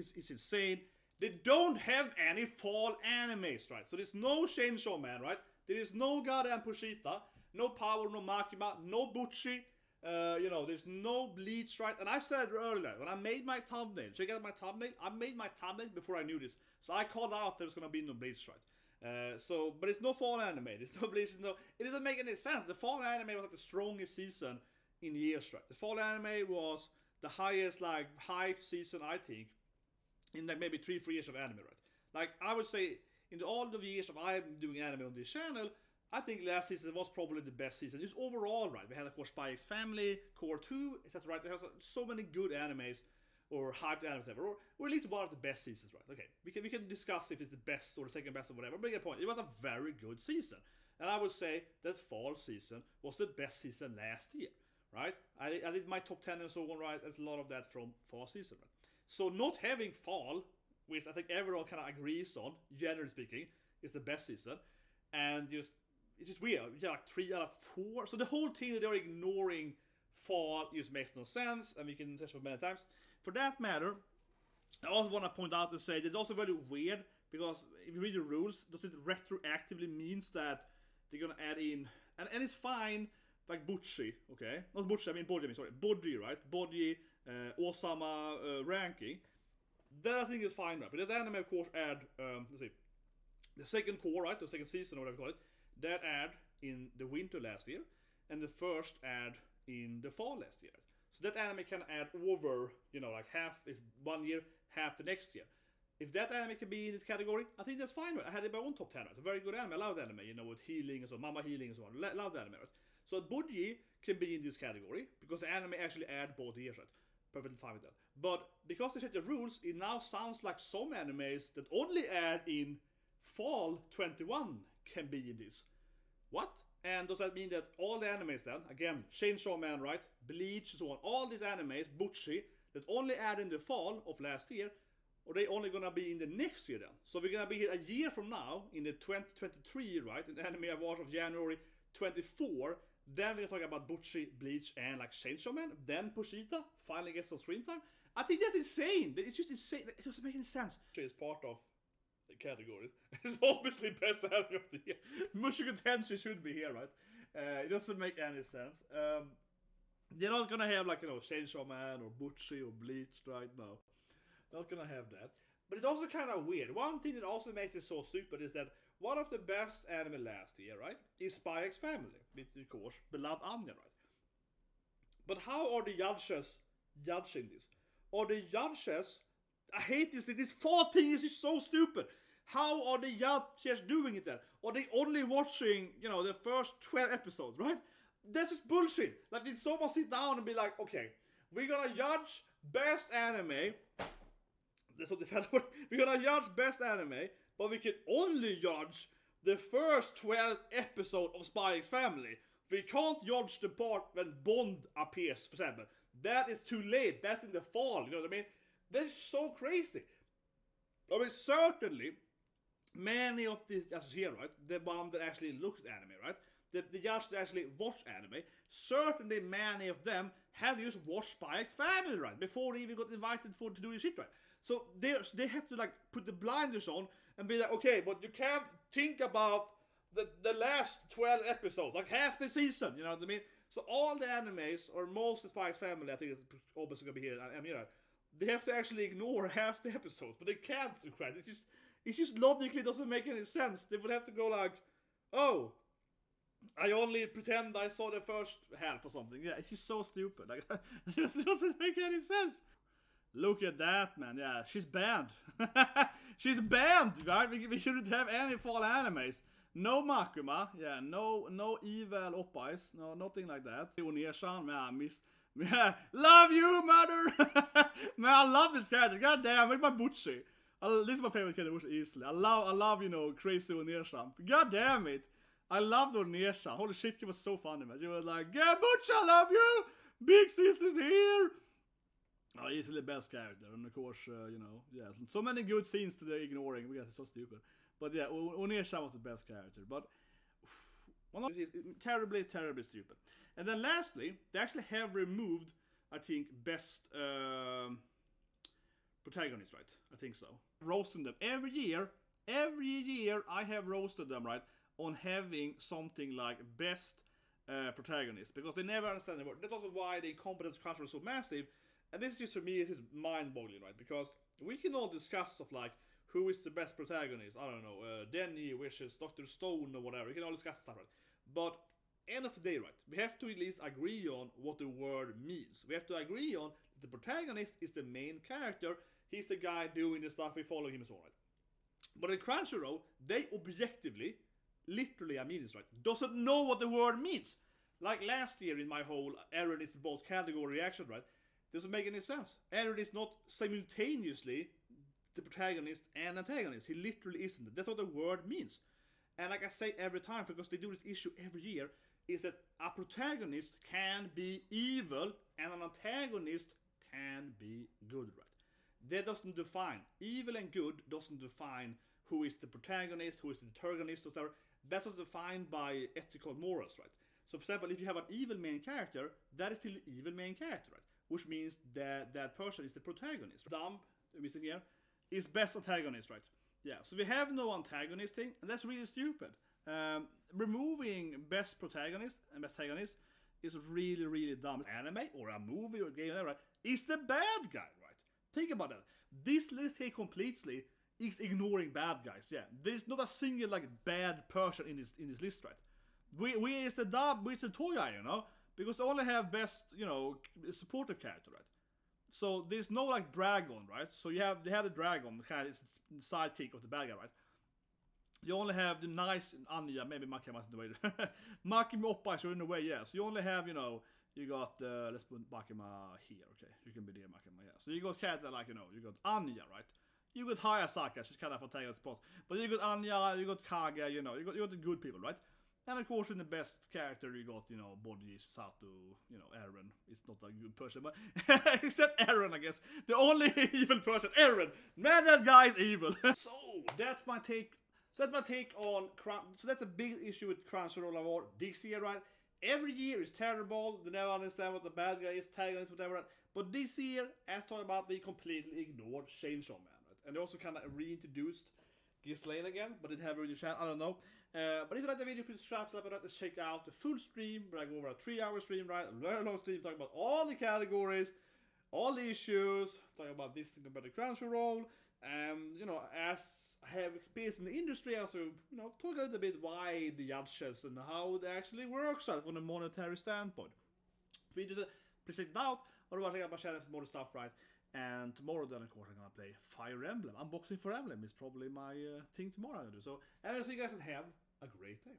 is insane. They don't have any fall animes, right? So there's no Chainsaw Man, right? There is no goddamn Pushita, no Power, no Makima, no Bocchi. There's no Bleach, right? And I said earlier, when I made my thumbnail, check out my thumbnail, I made my thumbnail before I knew this. So I called out there's gonna be no Bleach, right? But it's no fall anime, there's no Bleach, it doesn't make any sense. The fall anime was like the strongest season in years, right? The fall anime was the highest, like, hype season, I think, in like maybe 3-4 years of anime, right? Like, I would say, in all the years of I'm doing anime on this channel, I think last season was probably the best season. It's overall, right? We had, of course, Spy X Family, Cour 2, etc., right? There's so many good animes, or hyped animes ever, or at least one of the best seasons, right? Okay, we can discuss if it's the best or the second best or whatever, but get a point. It was a very good season. And I would say that fall season was the best season last year, right? I did my top 10 and so on, right? There's a lot of that from fall season, right? So not having fall, which I think everyone kind of agrees on, generally speaking, is the best season, and it's just weird. Yeah, like 3 out of 4. So the whole thing that they're ignoring fall just makes no sense, and we can say it many times. For that matter, I also want to point out and say that it's also very weird, because if you read the rules, does it retroactively means that they're gonna add in, and it's fine, like Bocchi, okay? Not Bocchi, I mean Bocchi, sorry. Bocchi, right? Bocchi, Osama ranking. That I think is fine, right? But the anime, of course, add, let's see, the second core, right? The second season, or whatever you call it, that ad in the winter last year, and the first ad in the fall last year. So that anime can add over, like half is 1 year, half the next year. If that anime can be in this category, I think that's fine. Right? I had it in my own top 10. Right? It's a very good anime. I love the anime, with healing and so on, Mama healing and so on. Love the anime. Right? So Bocchi can be in this category because the anime actually add both years. Right? Perfectly fine with that. But because they set the rules, it now sounds like some animes that only add in fall 21 can be in this. What? And does that mean that all the animes then, again, Chainsaw Man, right, Bleach and so on, all these animes, Bocchi, that only add in the fall of last year, or they only gonna be in the next year then? So we're gonna be here a year from now, in the 2023, right, in the anime awards of January 24, then we're talking about Bocchi, Bleach, and like Chainsaw Man, then Pushita finally gets some screen time. I think that's insane. It's just insane. It doesn't make any sense. It's part of categories. It's obviously best anime of the year. Mushoku Tensei should be here, right? It doesn't make any sense. They're not gonna have like Chainsaw Man or Bocchi or Bleach right now. Not gonna have that. But it's also kind of weird. One thing that also makes it so stupid is that one of the best anime last year, right, is Spy X Family, with, of course, beloved Anya, right? But how are the judges judging this? Are the judges... I hate this fall thing is just so stupid. How are the judges doing it then? Are they only watching, the first 12 episodes, right? This is bullshit. Like, did someone sit down and be like, okay, we're gonna judge best anime. That's what they felt. We're gonna judge best anime, but we can only judge the first 12 episodes of Spy X Family. We can't judge the part when Bond appears, for example. That is too late. That's in the fall, you know what I mean? That's so crazy. I mean, certainly, many of these judges here, right, the one that actually looked at anime, right, the judges that actually watch anime, certainly many of them have just watched Spy X Family, right, before they even got invited to do this shit, right. So they have to like put the blinders on and be like, okay, but you can't think about the last 12 episodes, like half the season, you know what I mean? So all the animes, or most of Spy X Family, I think is obviously gonna be here. I mean, they have to actually ignore half the episodes, but they can't do that. It just logically doesn't make any sense. They would have to go like, oh, I only pretend I saw the first half or something. Yeah, it's just so stupid. Like, it just doesn't make any sense. Look at that, man. Yeah, she's banned. She's banned, right? We shouldn't have any fall animes. No Makima. Yeah, no evil oppas. No, nothing like that. Oneshan, man, yeah, love you, mother. Man, I love this character. God damn, look at my Bocchi. This is my favorite character, Bocchi, easily. I love, crazy Oneshan. God damn it. I loved Oneshan. Holy shit, she was so funny, man. She was like, yeah, Bocchi, I love you. Big sis is here. Oh, easily the best character, and of course, yeah, so many good scenes that they're ignoring because it's so stupid. But yeah, Oneshan was the best character, but one is terribly stupid. And then lastly, they actually have removed, I think, best protagonists, right? I think so. Roasting them every year I have roasted them, right, on having something like best protagonist, because they never understand the word. That's also why the incompetence culture is so massive. And this is just, for me, is mind-boggling, right? Because we can all discuss stuff like who is the best protagonist. I don't know, Denny wishes Dr. Stone or whatever. We can all discuss stuff, right? But end of the day, right, we have to at least agree on what the word means. We have to agree on that the protagonist is the main character. He's the guy doing the stuff, we follow him and so on, right? But in Crunchyroll, they objectively, literally, I mean this, right, doesn't know what the word means. Like last year in my whole Aaron is both category reaction, right, doesn't make any sense. Aaron is not simultaneously the protagonist and antagonist. He literally isn't. That's what the word means. And like I say every time, because they do this issue every year, is that a protagonist can be evil and an antagonist can be good, right? That doesn't define. Evil and good doesn't define who is the protagonist, who is the antagonist, whatever. That's not defined by ethical morals, right? So for example, if you have an evil main character, that is still the evil main character, right? Which means that that person is the protagonist. Dumb, missing here, is best antagonist, right? Yeah, so we have no antagonist thing, and that's really stupid. Removing best protagonist and best antagonist is really, really dumb. Anime or a movie or game, right, is the bad guy, right? Think about that. This list here completely is ignoring bad guys. Yeah, there's not a single like bad person in this list, right? We is the dub, we is the toy guy, you know, because they only have best, you know, supportive character, right? So there's no like dragon, right? So they have the dragon, kind of sidekick of the bad guy, right? You only have the nice Anya, maybe Makima in the way. Makima Oppa, so in a way, yeah. So you only have, you know, you got, let's put Makima here, okay? You can be there, Makima, yeah. So you got character like, you know, you got Anya, right? You got Hayasaka, she's kind of antagonist spots. But you got Anya, you got Kage, you know, you got the good people, right? And of course, in the best character, you got, you know, Bodhi, Sato, you know, Eren. It's not a good person, but except Eren, I guess. The only evil person, Eren. Man, that guy is evil. So that's my take. So that's my take on So that's a big issue with Crunchyroll Award this year, right? Every year is terrible. They never understand what the bad guy is, antagonist, whatever. Right? But this year, as talked about, they completely ignored Chainsaw Man, right? And they also kind of reintroduced Ghislaine again, but it haven't really shown. I don't know. But if you like the video, please subscribe to let's check out the full stream. Where I go over a 3-hour stream, right? A very long stream, talking about all the categories, all the issues, talking about this thing about the Crunchyroll. You know, as I have experience in the industry, also, you know, talk a little bit why the judges and how it actually works out from a monetary standpoint. If you just please check it out, or check out my channel for more stuff, right? And tomorrow, then, of course, I'm gonna play Fire Emblem. Unboxing Fire Emblem is probably my thing tomorrow I'm gonna do. So, and I'll see you guys and have a great day.